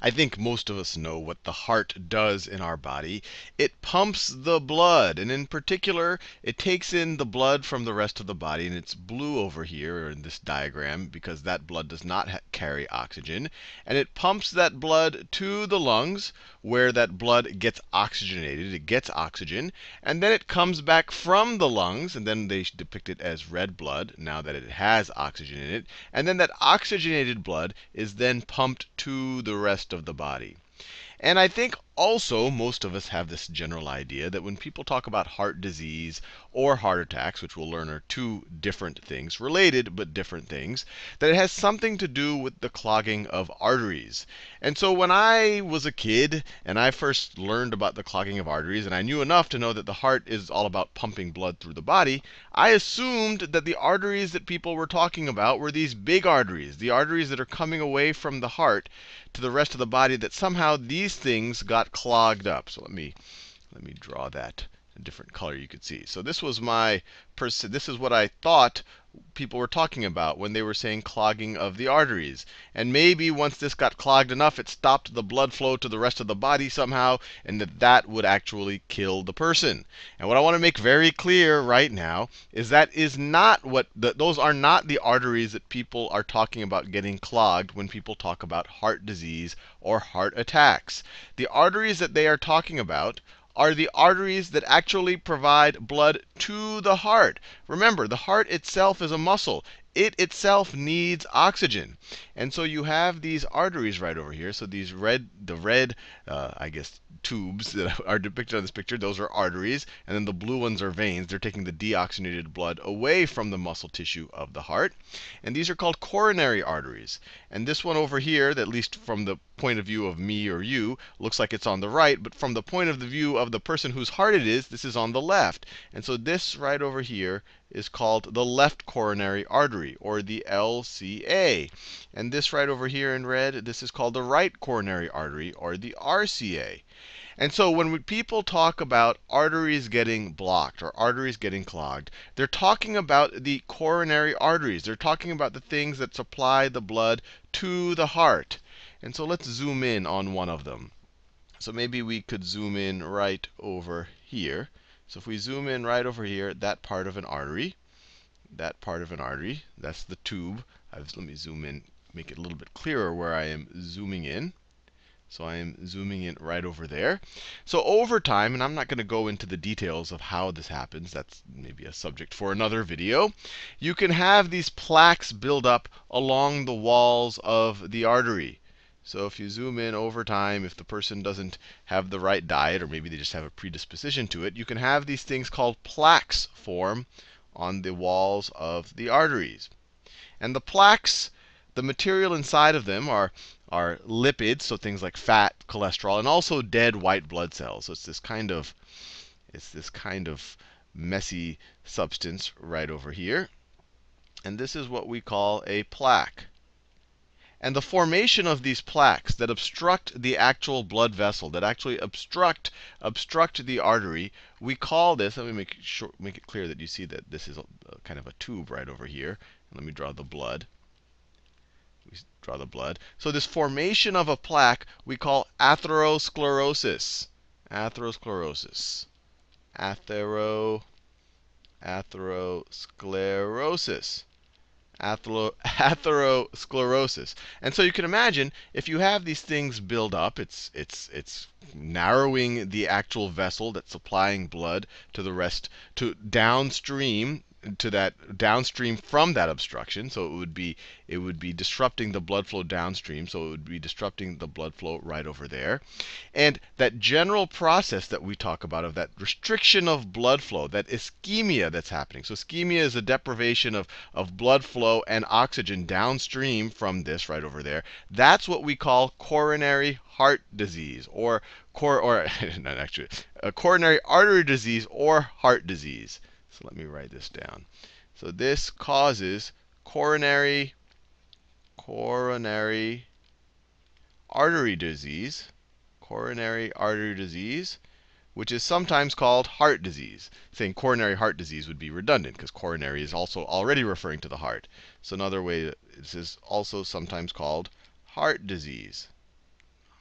I think most of us know what the heart does in our body. It pumps the blood, and in particular, it takes in the blood from the rest of the body, and it's blue over here or in this diagram because that blood does not carry oxygen. And it pumps that blood to the lungs where that blood gets oxygenated. It gets oxygen, and then it comes back from the lungs, and then they depict it as red blood now that it has oxygen in it. And then that oxygenated blood is then pumped to the rest of the body. And I think also most of us have this general idea that when people talk about heart disease or heart attacks, which we'll learn are two different things, related but different things, that it has something to do with the clogging of arteries. And so when I was a kid and I first learned about the clogging of arteries, and I knew enough to know that the heart is all about pumping blood through the body, I assumed that the arteries that people were talking about were these big arteries, the arteries that are coming away from the heart to the rest of the body, that somehow these things got clogged up. So let me draw that a different color you could see. So this was this is what I thought people were talking about when they were saying clogging of the arteries. And maybe once this got clogged enough, it stopped the blood flow to the rest of the body somehow, and that would actually kill the person. And what I want to make very clear right now is that is not what those are not the arteries that people are talking about getting clogged when people talk about heart disease or heart attacks. The arteries that they are talking about are the arteries that actually provide blood to the heart. Remember, the heart itself is a muscle. It itself needs oxygen. And so you have these arteries right over here. So these red, I guess, tubes that are depicted on this picture, those are arteries. And then the blue ones are veins. They're taking the deoxygenated blood away from the muscle tissue of the heart. And these are called coronary arteries. And this one over here, at least from the point of view of me or you, looks like it's on the right. But from the point of the view of the person whose heart it is, this is on the left. And so this right over here is called the left coronary artery, or the LCA. And this right over here in red, this is called the right coronary artery, or the RCA. And so when people talk about arteries getting blocked or arteries getting clogged, they're talking about the coronary arteries. They're talking about the things that supply the blood to the heart. And so let's zoom in on one of them. So maybe we could zoom in right over here. So if we zoom in right over here, that part of an artery, that's the tube. Let me zoom in, make it a little bit clearer where I am zooming in. So I am zooming in right over there. So over time, and I'm not going to go into the details of how this happens, that's maybe a subject for another video, you can have these plaques build up along the walls of the artery. So if you zoom in over time, if the person doesn't have the right diet, or maybe they just have a predisposition to it, you can have these things called plaques form on the walls of the arteries. And the plaques, the material inside of them are lipids, so things like fat, cholesterol, and also dead white blood cells. So it's this kind of messy substance right over here. And this is what we call a plaque. And the formation of these plaques that obstruct the actual blood vessel, that actually obstruct the artery, we call this, let me make it clear that you see that this is kind of a tube right over here. And let me draw the blood. We draw the blood. So this formation of a plaque we call atherosclerosis. Atherosclerosis. Atherosclerosis. Atherosclerosis. And so you can imagine if you have these things build up, it's narrowing the actual vessel that's supplying blood to the rest, to downstream, to that downstream from that obstruction. So it would be disrupting the blood flow downstream. So it would be disrupting the blood flow right over there. And that general process that we talk about of that restriction of blood flow, that ischemia that's happening. So ischemia is a deprivation of blood flow and oxygen downstream from this right over there. That's what we call coronary heart disease, or not actually, coronary artery disease or heart disease. So let me write this down. So this causes coronary artery disease, which is sometimes called heart disease. Saying coronary heart disease would be redundant because coronary is also already referring to the heart. So another way, this is also sometimes called heart disease.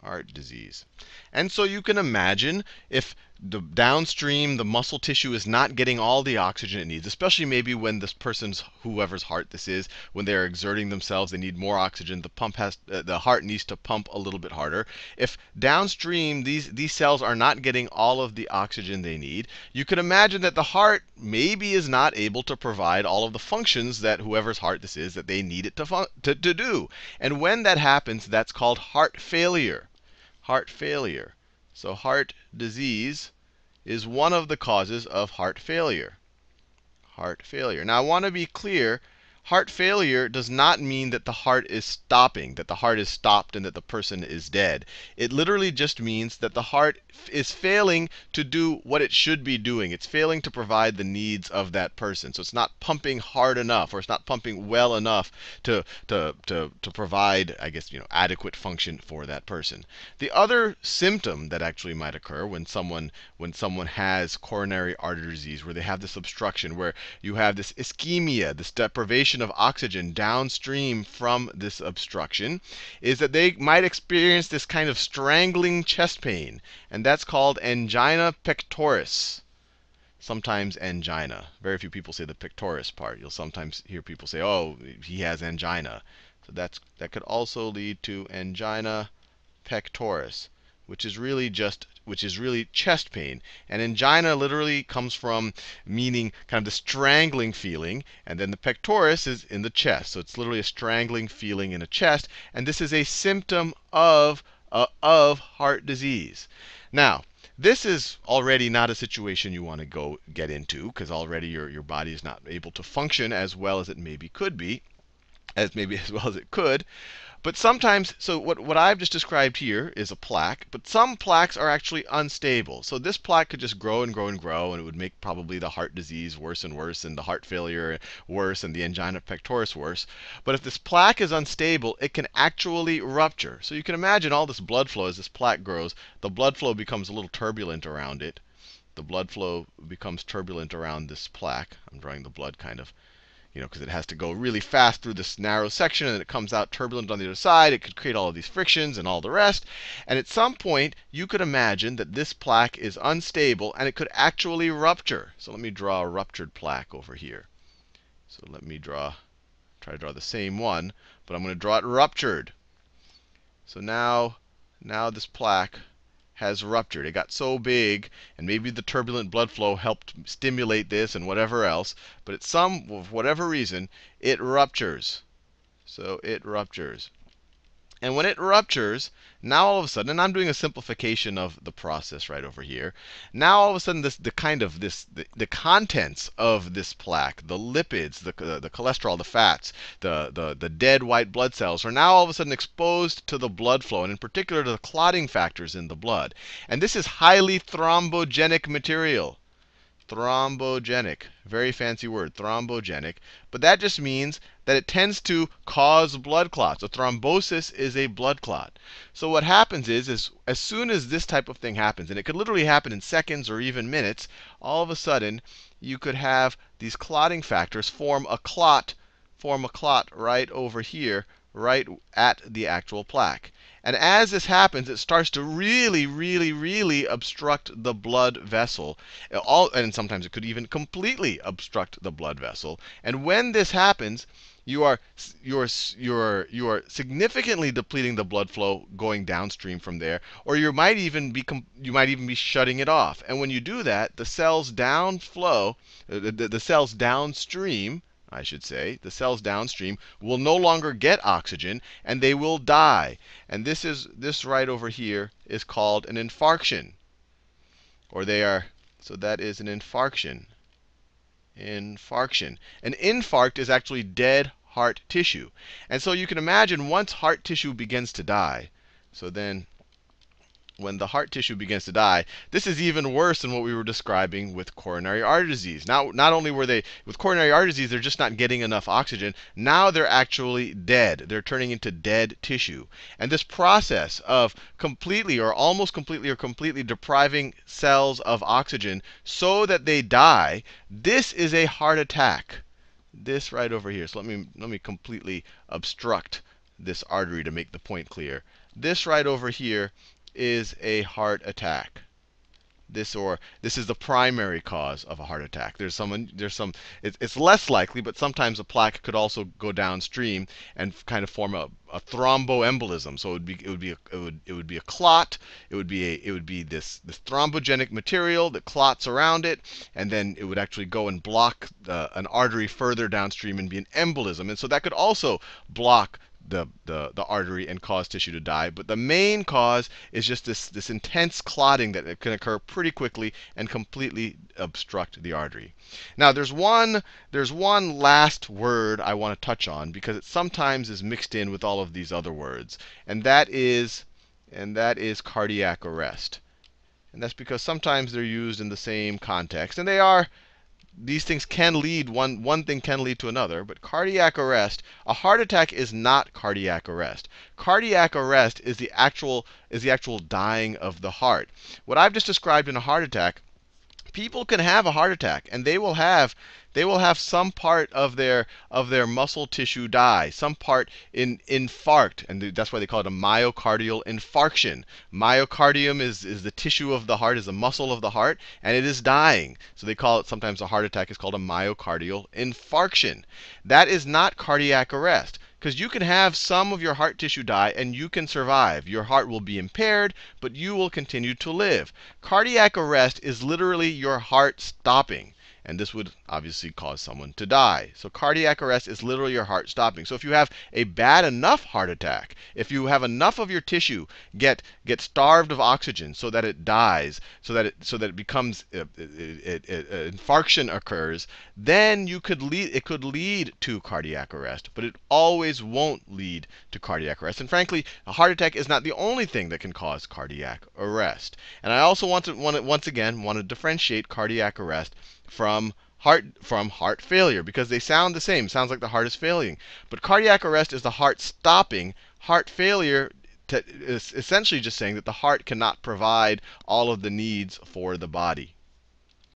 Heart disease. And so you can imagine if the downstream, the muscle tissue is not getting all the oxygen it needs, especially maybe when this person's, whoever's heart this is, when they're exerting themselves, they need more oxygen. The heart needs to pump a little bit harder. If downstream these cells are not getting all of the oxygen they need, you can imagine that the heart maybe is not able to provide all of the functions that whoever's heart this is that they need it to do. And when that happens, that's called heart failure. Heart failure. So heart disease is one of the causes of heart failure. Heart failure. Now I want to be clear, heart failure does not mean that the heart is stopping, that the heart is stopped and that the person is dead. It literally just means that the heart is failing to do what it should be doing. It's failing to provide the needs of that person. So it's not pumping hard enough, or it's not pumping well enough to provide, I guess, adequate function for that person. The other symptom that actually might occur when someone has coronary artery disease, where they have this obstruction, where you have this ischemia, this deprivation of oxygen downstream from this obstruction, is that they might experience this kind of strangling chest pain. And that's called angina pectoris. Sometimes angina. Very few people say the pectoris part. You'll sometimes hear people say, oh, he has angina. So that could also lead to angina pectoris, which is really chest pain. And angina literally comes from meaning kind of the strangling feeling, and then the pectoris is in the chest. So it's literally a strangling feeling in a chest, and this is a symptom of heart disease. Now, this is already not a situation you want to go get into, because already your body is not able to function as well as it maybe could be, as well as it could. But sometimes, so what I've just described here is a plaque, but some plaques are actually unstable. So this plaque could just grow and grow and grow, and it would make probably the heart disease worse and worse, and the heart failure worse, and the angina pectoris worse. But if this plaque is unstable, it can actually rupture. So you can imagine all this blood flow as this plaque grows. The blood flow becomes a little turbulent around it. The blood flow becomes turbulent around this plaque. I'm drawing the blood kind of, because it has to go really fast through this narrow section, and then it comes out turbulent on the other side. It could create all of these frictions and all the rest. And at some point, you could imagine that this plaque is unstable, and it could actually rupture. So let me draw a ruptured plaque over here. So let me try to draw the same one, but I'm going to draw it ruptured. So now this plaque has ruptured. It got so big, and maybe the turbulent blood flow helped stimulate this and whatever else, but for whatever reason, it ruptures. So it ruptures. And when it ruptures, now all of a sudden, and I'm doing a simplification of the process right over here. Now all of a sudden, the contents of this plaque, the lipids, the cholesterol, the fats, the dead white blood cells, are now all of a sudden exposed to the blood flow, and in particular to the clotting factors in the blood. And this is highly thrombogenic material. Thrombogenic. Very fancy word, thrombogenic. But that just means that it tends to cause blood clots. A thrombosis is a blood clot. So what happens is as soon as this type of thing happens, and it could literally happen in seconds or even minutes, all of a sudden you could have these clotting factors form a clot right over here, right at the actual plaque. And as this happens, it starts to really, really, really obstruct the blood vessel. And sometimes it could even completely obstruct the blood vessel. And when this happens, you are significantly depleting the blood flow going downstream from there, or you might even be shutting it off. And when you do that, the cells downflow, the cells downstream, I should say, the cells downstream will no longer get oxygen, and they will die. And this right over here is called an infarction. So that is an infarction. Infarction. An infarct is actually dead heart tissue. And so you can imagine once heart tissue begins to die, so then when the heart tissue begins to die, this is even worse than what we were describing with coronary artery disease. Now, not only were they, with coronary artery disease, they're just not getting enough oxygen. Now they're actually dead. They're turning into dead tissue. And this process of completely or almost completely or completely depriving cells of oxygen so that they die, this is a heart attack. This right over here. So let me completely obstruct this artery to make the point clear. this right over here is a heart attack. This is the primary cause of a heart attack. It's less likely, but sometimes a plaque could also go downstream and kind of form a thromboembolism. So it would be a clot. It would be this thrombogenic material that clots around it, and then it would actually go and block an artery further downstream and be an embolism. And so that could also block the artery and cause tissue to die. But the main cause is just this intense clotting that can occur pretty quickly and completely obstruct the artery. Now there's one last word I want to touch on because it sometimes is mixed in with all of these other words, and that is cardiac arrest. And that's because sometimes they're used in the same context, and these things can lead, one thing can lead to another, but cardiac arrest, a heart attack is not cardiac arrest. Cardiac arrest is the actual dying of the heart. What I've just described in a heart attack, people can have a heart attack and they will have some part of their muscle tissue die, some part infarct, and that's why they call it a myocardial infarction. Myocardium is the tissue of the heart, is the muscle of the heart, and it is dying. So they call it, sometimes a heart attack is called a myocardial infarction. That is not cardiac arrest. Because you can have some of your heart tissue die and you can survive. Your heart will be impaired, but you will continue to live. Cardiac arrest is literally your heart stopping. And this would obviously cause someone to die. So cardiac arrest is literally your heart stopping. So if you have a bad enough heart attack, if you have enough of your tissue get starved of oxygen so that it dies, so that it becomes infarction occurs, then it could lead to cardiac arrest. But it always won't lead to cardiac arrest. And frankly, a heart attack is not the only thing that can cause cardiac arrest. And I also want to differentiate cardiac arrest from heart failure, because they sound the same. Sounds like the heart is failing. But cardiac arrest is the heart stopping. Heart failure is essentially just saying that the heart cannot provide all of the needs for the body.